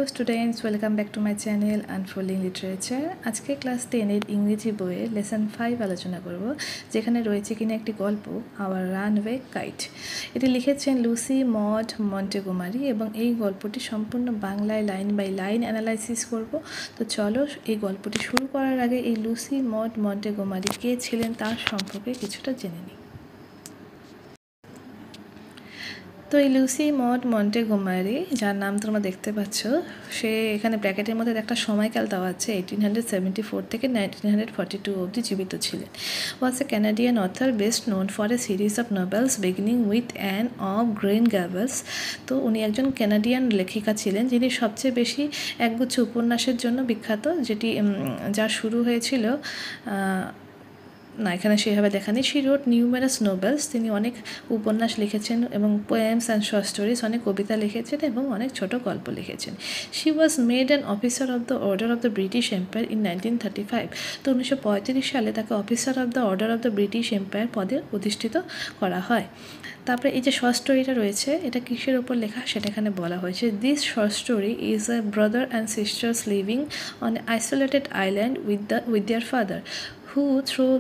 students, welcome back to my channel Unfolding Literature. আজকে class 10 এর ইংরেজি বইয়ের লেসন 5 আলোচনা করব, যেখানে রয়েছে কিনা একটি গল্প আওয়ার রানওয়ে কাইট। এটি লিখেছেন লুসি মড মন্টেগোমারি এবং এই গল্পটি সম্পূর্ণ বাংলায় লাইন বাই লাইন অ্যানালাইসিস করব। তো চলো এই গল্পটি শুরু করার আগে এই লুসি মড মন্টেগোমারি কে ছিলেন তার সম্পর্কে কিছুটা জেনে নিই। তো এই লুসি মড মন্টেগোমারি, যার নাম তোমরা দেখতে পাচ্ছ, সে এখানে ব্র্যাকেটের মধ্যে একটা সময়কাল দেওয়া আছে 1874 থেকে 1942 অবধি জীবিত ছিলেন। Was a Canadian author best known for a series of novels beginning with Anne of Green Gables. তো উনি একজন ক্যানাডিয়ান লেখিকা ছিলেন যিনি সবচেয়ে বেশি একগুচ্ছ উপন্যাসের জন্য বিখ্যাত, যেটি যা শুরু হয়েছিল না, এখানে সেভাবে লেখা নেই। শি রোট নিউমেরাস নোবেলস, তিনি অনেক উপন্যাস লিখেছেন এবং পোয়েমস অ্যান্ড শর্ট স্টোরিজ, অনেক কবিতা লিখেছেন এবং অনেক ছোট গল্প লিখেছেন। She was made an officer of the order of the British empire in 1935। তো 1935 সালে তাকে officer of the order of the British empire পদে অধিষ্ঠিত করা হয়। তারপরে এই যে শর্ট স্টোরিটা রয়েছে, এটা কিসের ওপর লেখা সেটা এখানে বলা হয়েছে। This short story is a brother and sisters living on a isolated island with their father, who through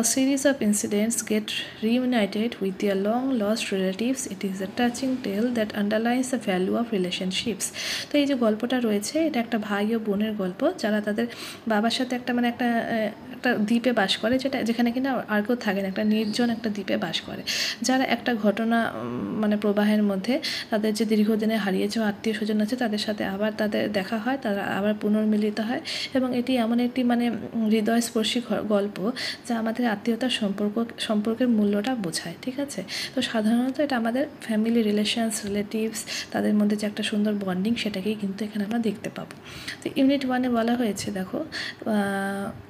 a series of incidents get reunited with their long-lost relatives. It is a touching tale that underlines the value of relationships. তো এই যে গল্পটা রয়েছে, এটা একটা ভাই ও বোনের গল্প যারা তাদের বাবার সাথে একটা দ্বীপে বাস করে, যেখানে কিনা আর কেউ থাকে না, একটা নির্জন একটা দ্বীপে বাস করে, যারা একটা ঘটনা প্রবাহের মধ্যে তাদের যে দীর্ঘদিনে হারিয়ে যাওয়া আত্মীয় স্বজন আছে তাদের সাথে আবার তাদের দেখা হয়, তারা আবার পুনর্মিলিত হয়। এবং এটি এমন একটি হৃদয়স্পর্শী গল্প যা আমাদের আত্মীয়তার সম্পর্কের মূল্যটা বোঝায়। ঠিক আছে, তো সাধারণত এটা আমাদের ফ্যামিলি রিলেটিভস, তাদের মধ্যে যে একটা সুন্দর বন্ডিং, সেটাকেই কিন্তু এখানে আমরা দেখতে পাবো। তো ইউনিট 1-এ বলা হয়েছে, দেখো,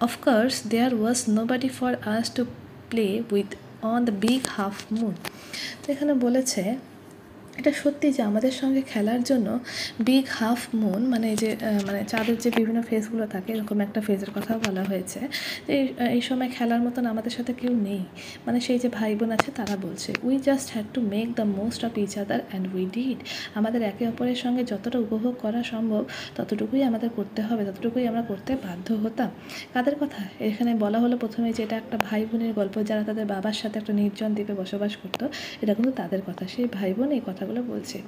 of course there was nobody for us to play with on the big half moon. তো এখানে বলেছে এটা সত্যি যে আমাদের সঙ্গে খেলার জন্য বিগ হাফ মুন, চাঁদের যে বিভিন্ন ফেজগুলো থাকে, এরকম একটা ফেজের কথা বলা হয়েছে। এই সময় খেলার মতন আমাদের সাথে কেউ নেই, সেই যে ভাই বোন আছে তারা বলছে, we just had to make the most of each other and we did. আমাদের একে অপরের সঙ্গে যতটা উপভোগ করা সম্ভব ততটুকুই আমাদের করতে হবে, ততটুকুই আমরা করতে বাধ্য হতাম। কাদের কথা এখানে বলা হলো? প্রথমে যে এটা একটা ভাই বোনের গল্প যারা তাদের বাবার সাথে একটা নির্জন দ্বীপে বসবাস করতো, এটা কিন্তু তাদের কথা। সেই ভাই বোন এই কথা বলছে।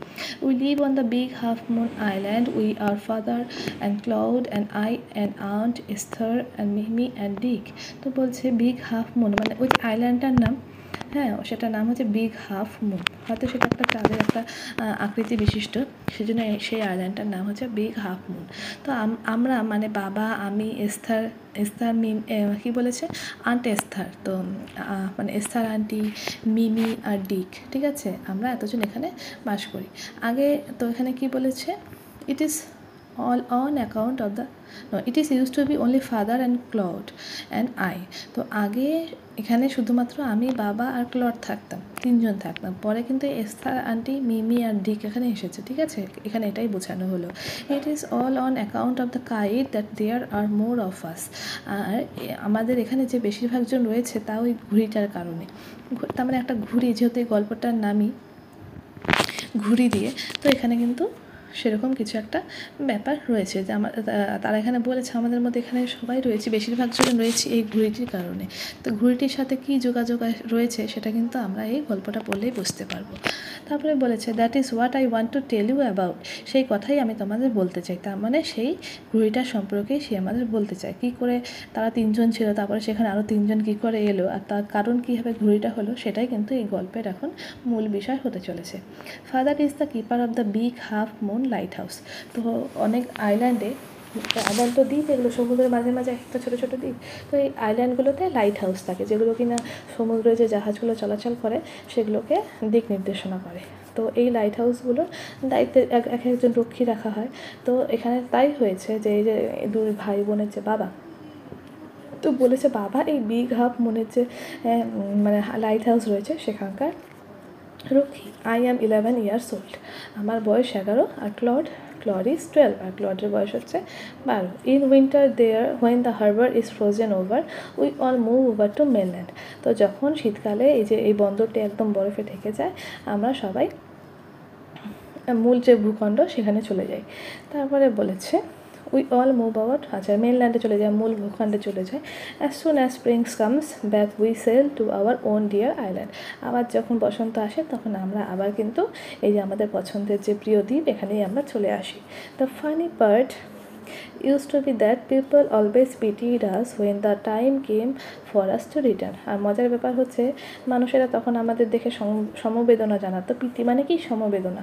We live on the big half moon island, we are father and Claude and I and aunt Esther and Mimi and Dick. তো বলছে বিগ হাফ মুন, ওই আইল্যান্ডটার নাম, হ্যাঁ, সেটার নাম হচ্ছে বিগ হাফ মুন। হয়তো সেটা একটা চাঁদের একটা আকৃতি বিশিষ্ট, সেজন্য সেই আইল্যান্ডটার নাম হচ্ছে বিগ হাফ মুন। তো আমরা বাবা, আমি, এস্থার কি বলেছে, আন্ট এস্থার, তো এস্থার আন্টি, মিমি আর ডিক, ঠিক আছে, আমরা এতজন এখানে বাস করি। আগে তো এখানে কি বলেছে, it is all on account of it is used to be only father and Claude and I. তো আগে এখানে শুধুমাত্র আমি, বাবা আর ক্লড থাকতাম, তিনজন থাকতাম। পরে কিন্তু এস্থার আন্টি, মিমি আর ডিক এখানে এসেছে। ঠিক আছে, এখানে এটাই বোঝানো হলো। It is all on account of the kite that there are more of us. আর আমাদের এখানে যে বেশিরভাগজন রয়েছে তা ওই ঘুড়িটার কারণে। তার একটা ঘুড়ি, যেহেতু এই গল্পটার নামই ঘুড়ি দিয়ে, তো এখানে কিন্তু সেরকম কিছু একটা ব্যাপার রয়েছে যে তারা এখানে বলেছে আমাদের মধ্যে এখানে সবাই রয়েছে, বেশিরভাগ জন রয়েছে এই ঘুড়িটির কারণে। তো ঘুড়িটির সাথে কী যোগাযোগ রয়েছে সেটা কিন্তু আমরা এই গল্পটা পড়লেই বুঝতে পারবো। তারপরে বলেছে, that is what I want to tell you about. সেই কথাই আমি তোমাদের বলতে চাই। তার সেই ঘুড়িটার সম্পর্কেই সে আমাদের বলতে চায়, কী করে তারা তিনজন ছিল, তারপরে সেখানে আরও তিনজন কী করে এলো, আর তার কারণ কীভাবে ঘুড়িটা হলো, সেটাই কিন্তু এই গল্পের এখন মূল বিষয় হতে চলেছে। Father is the keeper of the big half moon light house. তো অনেক আইল্যান্ড তো দ্বীপ, এগুলো সমুদ্রের মাঝে মাঝে একটা ছোটো ছোটো দ্বীপ। তো এই আইল্যান্ডগুলোতে লাইট হাউস থাকে, যেগুলো কিনা সমুদ্রে যে জাহাজগুলো চলাচল করে সেগুলোকে দিক নির্দেশনা করে। তো এই লাইট হাউসগুলোর দায়িত্বে এক একজন রক্ষী রাখা হয়। তো এখানে তাই হয়েছে যে এই যে দুই ভাই বোনের যে বাবা, তো বলেছে বাবা এই বিগ হাফ মুনের যে লাইট হাউস রয়েছে সেখানকার রক্ষী। আই অ্যাম 11 years old, আমার বয়স 11, আর ক্লড ইজ 12, আর ক্লডের বয়স হচ্ছে 12। In winter there when the harbour is frozen over, we all move over to mainland. তো যখন শীতকালে এই বন্দরটি একদম বরফে ঢেকে যায়, আমরা সবাই মূল যে ভূখণ্ড সেখানে চলে যাই। তারপরে বলেছে উই অল মুভ আউট, আচ্ছা মেনল্যান্ডে চলে যায়, মূল ভূখণ্ডে চলে যায়। As soon as springs comes back we sail to our own dear island. আবার যখন বসন্ত আসে তখন আমরা আবার কিন্তু এই যে আমাদের পছন্দের যে প্রিয় দ্বীপ এখানেই আমরা চলে আসি। The funny part used to be that people always pitied us when the time came for us to return। আর মজার ব্যাপার হচ্ছে মানুষেরা তখন আমাদের দেখে সমবেদনা জানাতো। প্রীতি মানে কি? সমবেদনা,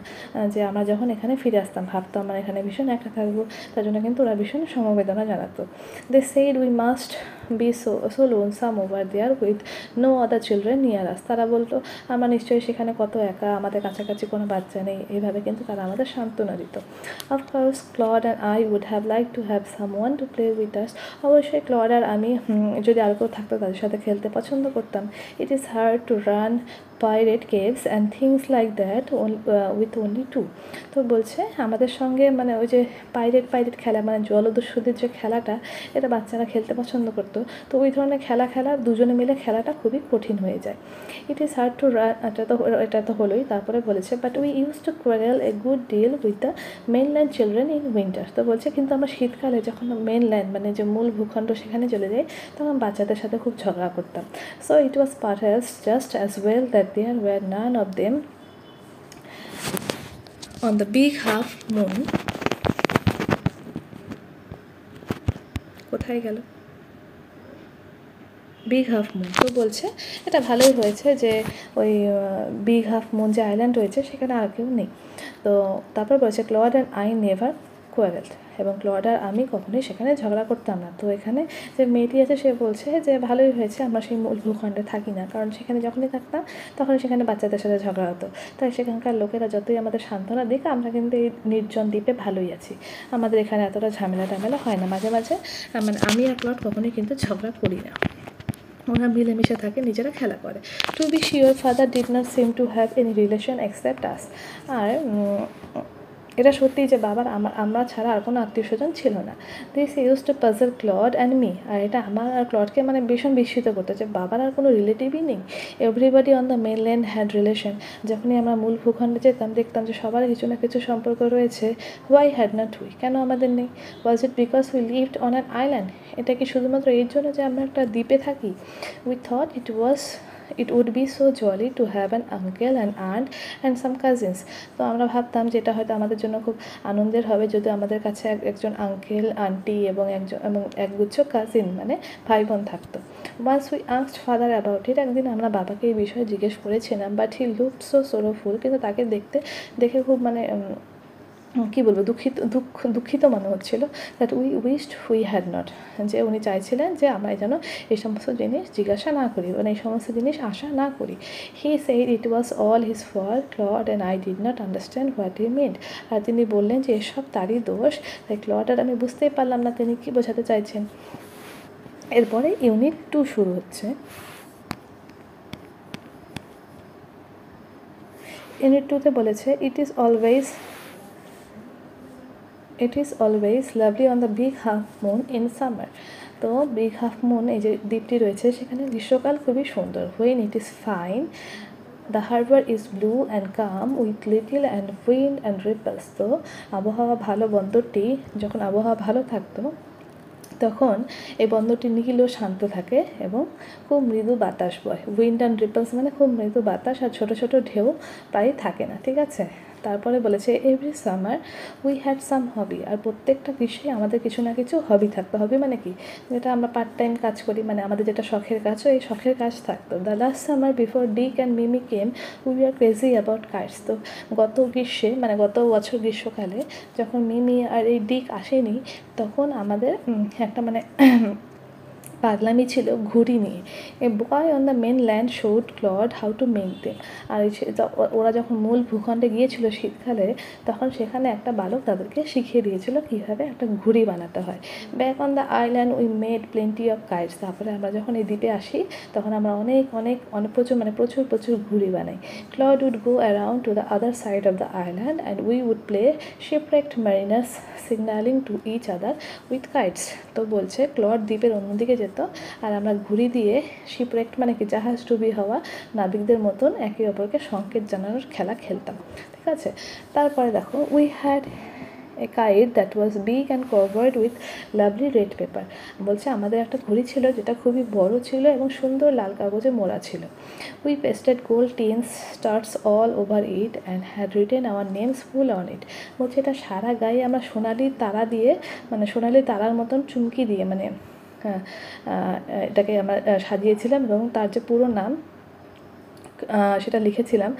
যে আমরা যখন এখানে ফিরে আসতাম ভাবতাম আমরা এখানে ভীষণ একা থাকবো, তার জন্য কিন্তু ওরা ভীষণ সমবেদনা জানাতো। They said we must be so lonesome over there with no other children near us. তারা বলতো আমরা নিশ্চয়ই সেখানে কত একা, আমাদের কাছাকাছি কোনো বাচ্চা নেই, এইভাবে কিন্তু তারা আমাদের সান্ত্বনা দিত। Of course Claude and I would have like to have someone to play with us. অবশ্যই ক্লড আর আমি যদি আর কেউ থাকতো তাদের সাথে খেলতে পছন্দ করতাম। It is hard to run pirate caves and things like that with only two. তো বলছে আমাদের সঙ্গে মানে ওই যে পাইরেট খেলা, মানে জলদস্যুদের যে খেলাটা, এটা বাচ্চারা খেলতে পছন্দ করতো। তো ওই ধরনের খেলা দুজনে মিলে খেলাটা খুবই কঠিন হয়ে যায়। It is hard to run, এটা তো হলোই। তারপরে বলেছে but we use to quarrel a good deal with the mainland children in winter. তো বলছে কিন্তু আমরা শীতকালে যখন মেনল্যান্ড মানে যে মূল ভূখণ্ড সেখানে চলে যাই তখন বাচ্চাদের সাথে খুব ঝগড়া করতাম। So it was perhaps just as well that there were none of them on the big half moon। কোথায় গেল বিগ হাফ মুন? তো বলছে এটা ভালোই হয়েছে যে ওই বিগ হাফ মুন যে আইল্যান্ড রয়েছে সেখানে আর কেউ নেই। তো তারপর বলছে ক্লড অ্যান্ড আই নেভার কোয়ারেলড, এবং ক্লড আর আমি কখনোই সেখানে ঝগড়া করতাম না। তো এখানে যে মেয়েটি আছে সে বলছে যে ভালোই হয়েছে আমরা সেই মূল ভূখণ্ডে থাকি না, কারণ সেখানে যখনই থাকতাম তখনই সেখানে বাচ্চাদের সাথে ঝগড়া হতো। তাই সেখানকার লোকেরা যতই আমাদের সান্ত্বনা দিক আমরা কিন্তু এই নির্জন দ্বীপে ভালোই আছি, আমাদের এখানে এতটা ঝামেলা হয় না। মাঝে মাঝে মানে আমি আর ক্লড কখনোই কিন্তু ঝগড়া করি না, ওরা মিলেমিশে থাকে, নিজেরা খেলা করে। To be sure father did not seem to have any relation except us. আর এটা সত্যিই যে বাবার আমরা ছাড়া আর কোনো আত্মীয় স্বজন ছিল না। This use to puzzle Claude and me. আর এটা আমার আর ক্লডকে মানে ভীষণ বিস্মিত করতো যে বাবার আর কোনো রিলেটিভই নেই। Everybody on the mainland had relation. যখনই আমরা মূল ভূখণ্ডে যেতাম দেখতাম যে সবার কিছু না কিছু সম্পর্ক রয়েছে। Why had not we? কেন আমাদের নেই? Was it because we lived on an island? এটা কি শুধুমাত্র এর জন্য যে আমরা একটা দ্বীপে থাকি? We thought it would be so jolly to have an uncle and aunt and some cousins। তো আমরা ভাবতাম যে এটা হয়তো আমাদের জন্য খুব আনন্দের হবে যদি আমাদের কাছে একজন আঙ্কেল, আন্টি এবং একগুচ্ছ কাজিন মানে ভাই বোন থাকতো। Once we asked father about it. একদিন আমরা বাবাকে এই বিষয়ে জিজ্ঞেস করেছিলাম, but he looked so sorrowful. কিন্তু তাকে দেখে খুব মানে কী বলবো, দুঃখিত মনে হচ্ছিল। That we wished we had not, যে উনি চাইছিলেন যে আমরা যেন এই সমস্ত জিনিস জিজ্ঞাসা না করি, মানে এই সমস্ত জিনিস আশা না করি। He said it was all his fault Claude and I did not understand what he meant. আর তিনি বললেন যে এসব তারই দোষ। তাই ক্লড আর আমি বুঝতেই পারলাম না তিনি কী বোঝাতে চাইছেন। এরপরে ইউনিট 2 শুরু হচ্ছে। ইউনিট 2তে বলেছে it is always lovely on the big half moon in summer. তো বিগ হাফ মুন এই যে দ্বীপটি রয়েছে সেখানে গ্রীষ্মকাল খুবই সুন্দর। When it is fine the harbour is blue and come with little and wind and ripples. তো আবহাওয়া ভালো, বন্দরটি যখন আবহাওয়া ভালো থাকতো তখন এই বন্দরটি নীল ও শান্ত থাকে এবং খুব মৃদু বাতাস বয়। উইন্ড অ্যান্ড রিপলস মানে খুব মৃদু বাতাস, আর ছোটো ছোটো ঢেউ প্রায় থাকে না। ঠিক আছে, তারপরে বলেছে every summer we had some hobby. আর প্রত্যেকটা গ্রীষ্মে আমাদের কিছু না কিছু হবি থাকতো। হবি মানে কি? যেটা আমরা পার্ট টাইম কাজ করি, মানে আমাদের যেটা শখের কাজ, এই শখের কাজ থাকতো। The last summer before Dick and Mimi came we are crazy about kites. তো গত গ্রীষ্মে মানে গত বছর গ্রীষ্মকালে যখন মিমি আর এই ডিক আসেনি তখন আমাদের একটা মানে পাগলামি ছিল ঘুড়ি নিয়ে। A boy on the mainland showed Claude how to make them. আর ওরা যখন মূল ভূখণ্ডে গিয়েছিল শীতকালে তখন সেখানে একটা বালক তাদেরকে শিখিয়ে দিয়েছিল কীভাবে একটা ঘুড়ি বানাতে হয়। Back on the island we made plenty of kites. তারপরে আমরা যখন এই দ্বীপে আসি তখন আমরা অনেক প্রচুর ঘুড়ি বানাই। Claude would go around to the other side of the island and we would play shipwrecked mariners signalling to each other with kites. তো বলছে ক্লড দ্বীপের অন্যদিকে যেত, আর আমরা ঘুড়ি দিয়ে শিপরেক্ট মানে কি জাহাজ ডুবি হওয়া নাবিকদের মতন একে অপরকে সংকেত জানানোর খেলা খেলতাম। ঠিক আছে, তারপরে দেখো we had a kite that was big and covered with lovely red paper. বলছে আমাদের একটা ঘড়ি ছিল যেটা খুবই বড় ছিল এবং সুন্দর লাল কাগজে মোড়া ছিল। We pasted gold teens stars all over it and had written our names full on it. বলছে এটা সারা গায়ে আমরা সোনালি তারা দিয়ে, মানে সোনালি তারার মতন চুমকি দিয়ে, মানে এটাকে আমরা সাজিয়েছিলাম এবং তার যে পুরো নাম সেটা লিখেছিলাম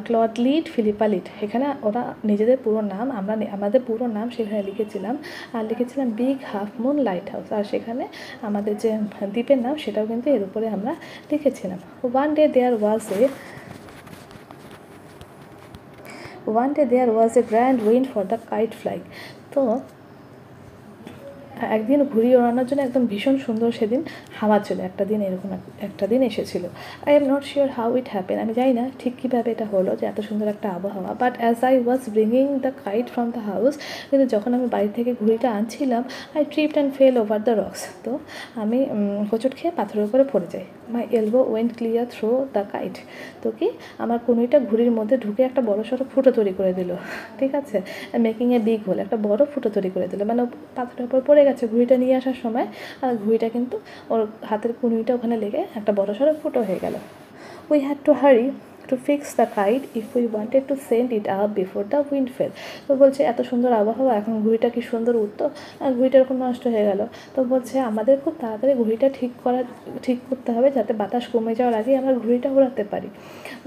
ক্লড লিড ফিলিপা লিড। এখানে ওরা নিজেদের পুরো নাম, আমরা আমাদের পুরো নাম সেখানে লিখেছিলাম, আর লিখেছিলাম big half moon lighthouse, আর সেখানে আমাদের যে দ্বীপের নাম সেটাও কিন্তু এর উপরে আমরা লিখেছিলাম। One day there was a grand wind for the kite flying. তো একদিন ঘুড়ি ওড়ানোর জন্য একদম ভীষণ সুন্দর সেদিন হাওয়া ছিল, একটা দিন এসেছিল। I am not sure how it happen, আমি জানি না ঠিক কীভাবে এটা হলো যে এত সুন্দর একটা আবহাওয়া। But as I was bringing the kite from the house, কিন্তু যখন আমি বাড়ি থেকে ঘুড়িটা আনছিলাম, I tripped and fell over the rocks. তো আমি হোঁচট খেয়ে পাথরের উপরে পড়ে যাই। My elbow went clear through the kite. তো কি আমার কনুইটা ঘুড়ির মধ্যে ঢুকে একটা বড় সড়ো ফুটো তৈরি করে দিল। ঠিক আছে, মেকিং এ বিগ হোল, একটা বড় ফুটো তৈরি করে দিল, মানে পাথরের উপর পড়ে গেছে ঘুড়িটা নিয়ে আসার সময়, আর ঘুড়িটা কিন্তু ওর হাতের কনুইটা ওখানে লেগে একটা বড় সড়ো ফুটো হয়ে গেল। We had to hurry to fix the kite if we wanted to send it up before the wind fail. তো বলছে এত সুন্দর আবহাওয়া, এখন ঘুড়িটা কি সুন্দর উঠতো, আর ঘুড়িটা এরকম নষ্ট হয়ে গেল। তো বলছে আমাদের খুব তাড়াতাড়ি ঘুড়িটা ঠিক করতে হবে যাতে বাতাস কমে যাওয়ার আগে আমরা ঘুড়িটা উড়াতে পারি।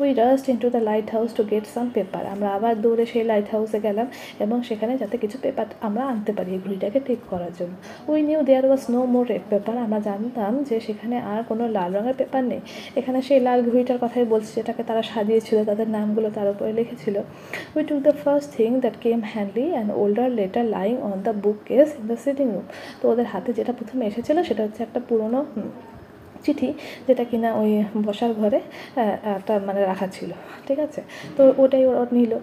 We rushed into the lighthouse to get some paper. আমরা আবার দৌড়ে সেই লাইট হাউসে গেলাম এবং সেখানে যাতে কিছু পেপার আমরা আনতে পারি এই ঘুড়িটাকে ঠিক করার জন্য। We knew there was no more red paper. আমরা জানতাম যে সেখানে আর কোনো লাল রঙের পেপার নেই। এখানে সেই লাল ঘুড়িটার কথাই বলছে, যেটাকে তারা সাজিয়েছিল, তাদের নামগুলো তার উপরে লিখেছিল। We took the first thing that came handily and older letter lying on the bookcase in the sitting room. তো ওদের হাতে যেটা প্রথমে এসেছিলো সেটা হচ্ছে একটা পুরনো চিঠি, যেটা কিনা ওই বসার ঘরে একটা মানে রাখা ছিল। ঠিক আছে, তো ওটাই ওরা নিল।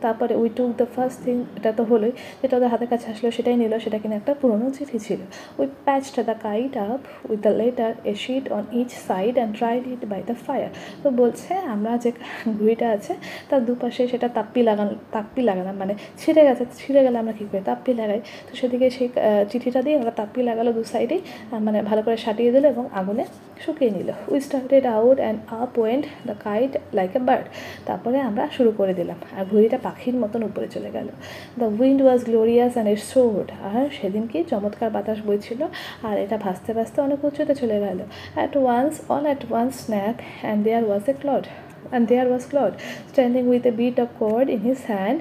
তারপরে we took the first thing, এটা তো হলোই, যেটা ওদের হাতের কাছে আসলো সেটাই নিল, সেটা কিনা একটা পুরনো চিঠি ছিল। We patched the kite up with the letter a sheet on each side and tried it by the fire. তো বলছে আমরা যে ঘুড়িটা আছে তার দুপাশে সেটা তাপ্পি লাগালাম, মানে ছিঁড়ে গেলে আমরা কী করি, তাপ্পি লাগাই। তো সেদিকে সেই চিঠিটা দিয়ে আমরা তাপ্পি লাগালো দু সাইডেই, মানে ভালো করে সাটিয়ে দিল এবং আগুনে শুকিয়ে নিল। We started out and up went the kite like a bird. তারপরে আমরা শুরু করে দিলাম, আর ঘুড়িটা পাখির মতন উপরে চলে গেল। The wind was glorious and its soared. আর সেদিন কি চমৎকার বাতাস বইছিল, আর এটা ভাসতে ভাসতে অনেক উঁচুতে চলে গেল। All at once snap and there was Claude standing with a bit of cord in his hand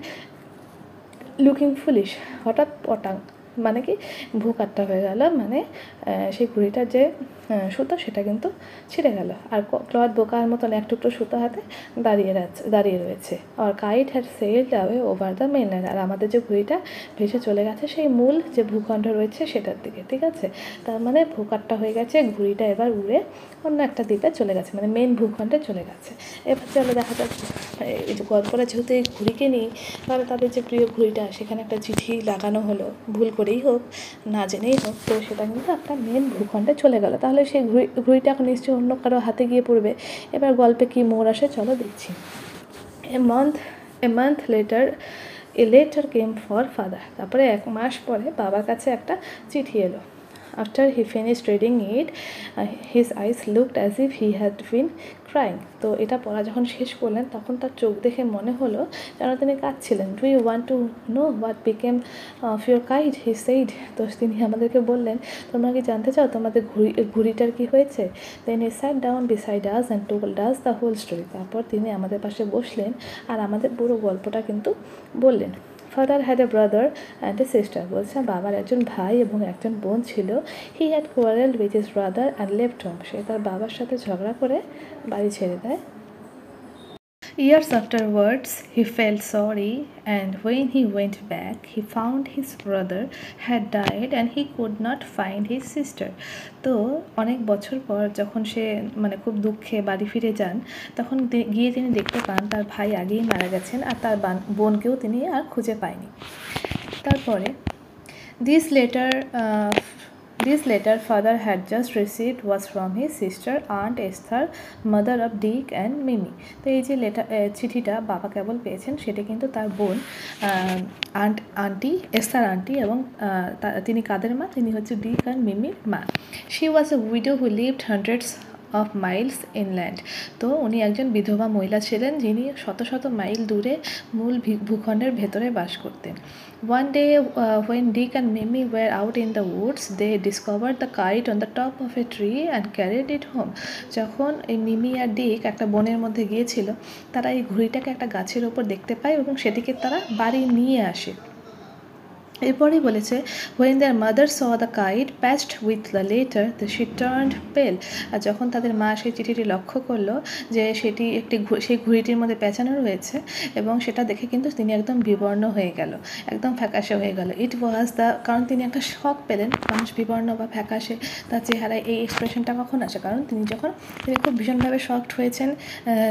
looking foolish. হঠাৎ পটাং, মানে কি ভূকাট্টা হয়ে গেল, মানে সেই ঘুড়িটার যে সুতো সেটা কিন্তু ছিঁড়ে গেল, আর ক্লথ বোকার মতন এক টুকরো সুতো হাতে দাঁড়িয়ে রয়েছে। আর kite had sailed away over the mainland. আর আমাদের যে ঘুড়িটা ভেসে চলে গেছে সেই মূল যে ভূখণ্ড রয়েছে সেটার দিকে। ঠিক আছে, তার মানে ভূকাট্টা হয়ে গেছে, ঘুড়িটা এবার উড়ে অন্য একটা দ্বীপে চলে গেছে, মানে মেন ভূখণ্ডে চলে গেছে। এবার চলো দেখা যাক, এই যে গল্পটা যেহেতু এই ঘুড়িকে নিই, তাহলে তাদের যে প্রিয় ঘুড়িটা সেখানে একটা চিঠি লাগানো হলো, ভুল করেই হোক না জেনেই হোক, তো সেটা কিন্তু একটা মেন ভূখণ্ডে চলে গেল। তাহলে সেই ঘুড়িটা এখন নিশ্চয়ই অন্য কারো হাতে গিয়ে পড়বে। এবার গল্পে কী মোড় আসে চলো দেখছি। A month letter a letter came for father. তারপরে 1 মাস পরে বাবার কাছে একটা চিঠি এলো। After he finished reading it, his eyes looked as if he had been crying. তো এটা পড়া যখন শেষ করলেন তখন তার চোখ দেখে মনে হলো যেন তিনি কাঁদছিলেন। Do you want to know what became of your kite? He said. তো তিনি আমাদেরকে বললেন, তোমরা কি জানতে চাও তোমাদের ঘুড়িটার কি হয়েছে? Then he sat down beside us and told us the whole story. তারপর তিনি আমাদের পাশে বসলেন আর আমাদের পুরো গল্পটা কিন্তু বললেন। Father had a brother and a sister. বলছে বাবার একজন ভাই এবং একজন বোন ছিল। He had quarrelled with his brother and left home. সে তার বাবার সাথে ঝগড়া করে বাড়ি ছেড়ে দেয়। Years afterwards, he felt sorry, and when he went back, he found his brother had died and he could not find his sister. তো অনেক বছর পর যখন সে মানে খুব দুঃখে বাড়ি ফিরে যান, তখন গিয়ে তিনি দেখতে পান তার ভাই আগেই মারা গেছেন আর তার বোনকেও তিনি আর খুঁজে পায়নি। তারপরে this letter This letter father had just received was from his sister Aunt Esther, mother of Dick and Mimi. তো এই যে চিঠিটা বাবা কেবল পেয়েছেন সেটা কিন্তু তার বোন আন্টি এস্থার আন্টি এবং তিনি কাদের মা? তিনি হচ্ছে ডিক অ্যান্ড মিমির মা। She was a widow who lived hundreds of miles inland. তো উনি একজন বিধবা মহিলা ছিলেন যিনি শত শত মাইল দূরে মূল ভূখণ্ডের ভেতরে বাস করতেন। One day when Dick and Mimi were out in the woods, they discovered the kite on the top of a tree and carried it home. যখন এই মিমি আর ডিক একটা বনের মধ্যে গিয়েছিল, তারা এই ঘুড়িটাকে একটা গাছের ওপর দেখতে পায় এবং সেটিকে তারা বাড়ি নিয়ে আসে। এরপরেই বলেছে when their mother saw the kite patched with the letter she turned pale. আর যখন তাদের মা সেই চিঠিটি লক্ষ্য করলো যে সেটি সেই ঘুড়িটির মধ্যে পেঁচানো রয়েছে এবং সেটা দেখে কিন্তু তিনি একদম বিবর্ণ হয়ে গেল, একদম ফ্যাকাশে হয়ে গেল। ইট ওয়াজ দ্য, কারণ তিনি একটা শক পেলেন। মানুষ বিবর্ণ বা ফ্যাকাশে তার চেহারায় এই এক্সপ্রেশনটা কখন আসে? কারণ তিনি খুব ভীষণভাবে শকড হয়েছেন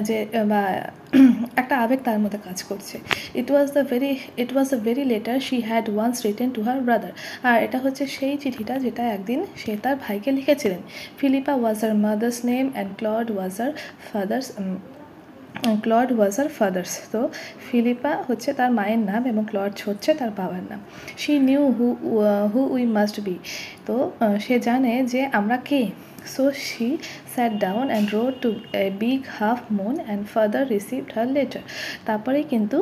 যে বা একটা আবেগ তার মধ্যে কাজ করছে। It was the very letter she had once written to her brother. আর এটা হচ্ছে সেই চিঠিটা যেটা একদিন সে তার ভাইকে লিখেছিলেন। Philippa was her mother's name and Claude was her father's. তো ফিলিপা হচ্ছে তার মায়ের নাম এবং ক্লড হচ্ছে তার বাবার নাম। She new who we must B. তো সে জানে যে আমরা কে। So she sat down and wrote to a big half moon and father received her letter. তারপরে কিন্তু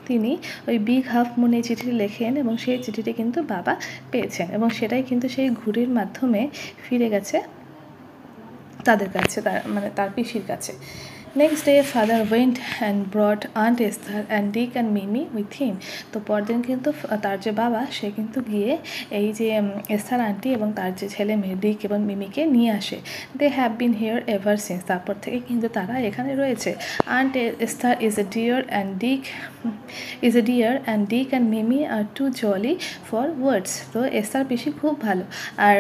তিনি ওই বিগ হাফ মুন এই চিঠিটি লেখেন এবং সেই চিঠিটি কিন্তু বাবা পেয়েছেন এবং সেটাই কিন্তু সেই ঘুড়ির মাধ্যমে ফিরে গেছে তাদের কাছে, তার পিসির কাছে। Next day father went and brought Aunt Esther and Dick and Mimi with him. তো পরদিন কিন্তু তার যে বাবা সে কিন্তু গিয়ে এই যে এস্থার আন্টি এবং তার যে ছেলে মেয়ে ডিক এবং মিমিকে নিয়ে আসে। They have been here ever since. তারপর থেকে কিন্তু তারা এখানে রয়েছে। Aunt Esther is a dear and Dick and Mimi are too jolly for words. তো এস্থার পিসি খুব ভালো, আর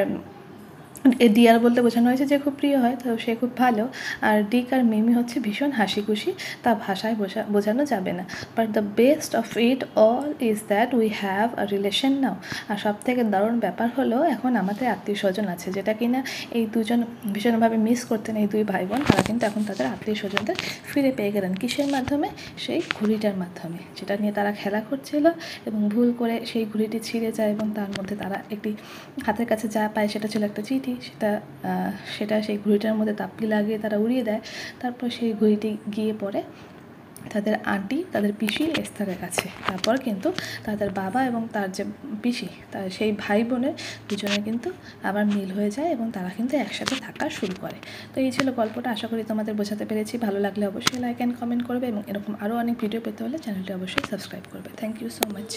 ডিয়ার বলতে বোঝানো হয়েছে যে খুব প্রিয় হয়, তো সে খুব ভালো। আর ডিক আর মিমি হচ্ছে ভীষণ হাসি খুশি, তা ভাষায় বোঝানো যাবে না। But the best of it all is that we have a relation now. আর সব থেকে দারুণ ব্যাপার হলো এখন আমাদের আত্মীয় স্বজন আছে, যেটা কিনা এই দুজন ভীষণভাবে মিস করতেন। এই দুই ভাই বোন তারা কিন্তু এখন তাদের আত্মীয় স্বজনদের ফিরে পেয়ে গেলেন। কিসের মাধ্যমে? সেই ঘুড়িটার মাধ্যমে, যেটা নিয়ে তারা খেলা করছিল এবং ভুল করে সেই ঘুড়িটি ছিঁড়ে যায় এবং তার মধ্যে তারা একটি হাতের কাছে যা পায় সেটা ছিল একটা চিঠি। সেটা সেই ঘুড়িটার মধ্যে তাপ্পি লাগিয়ে তারা উড়িয়ে দেয়। তারপর সেই ঘুড়িটি গিয়ে পড়ে তাদের আন্টি, তাদের পিসি এস্থারের কাছে। তারপর কিন্তু তাদের বাবা এবং তার যে পিসি, তার সেই ভাই বোনের দুজনে কিন্তু আবার মিল হয়ে যায় এবং তারা কিন্তু একসাথে থাকা শুরু করে। তো এই ছিল গল্পটা। আশা করি তোমাদের বোঝাতে পেরেছি। ভালো লাগলে অবশ্যই লাইক অ্যান্ড কমেন্ট করবে এবং এরকম আরও অনেক ভিডিও পেতে হলে চ্যানেলটি অবশ্যই সাবস্ক্রাইব করবে। Thank you so much.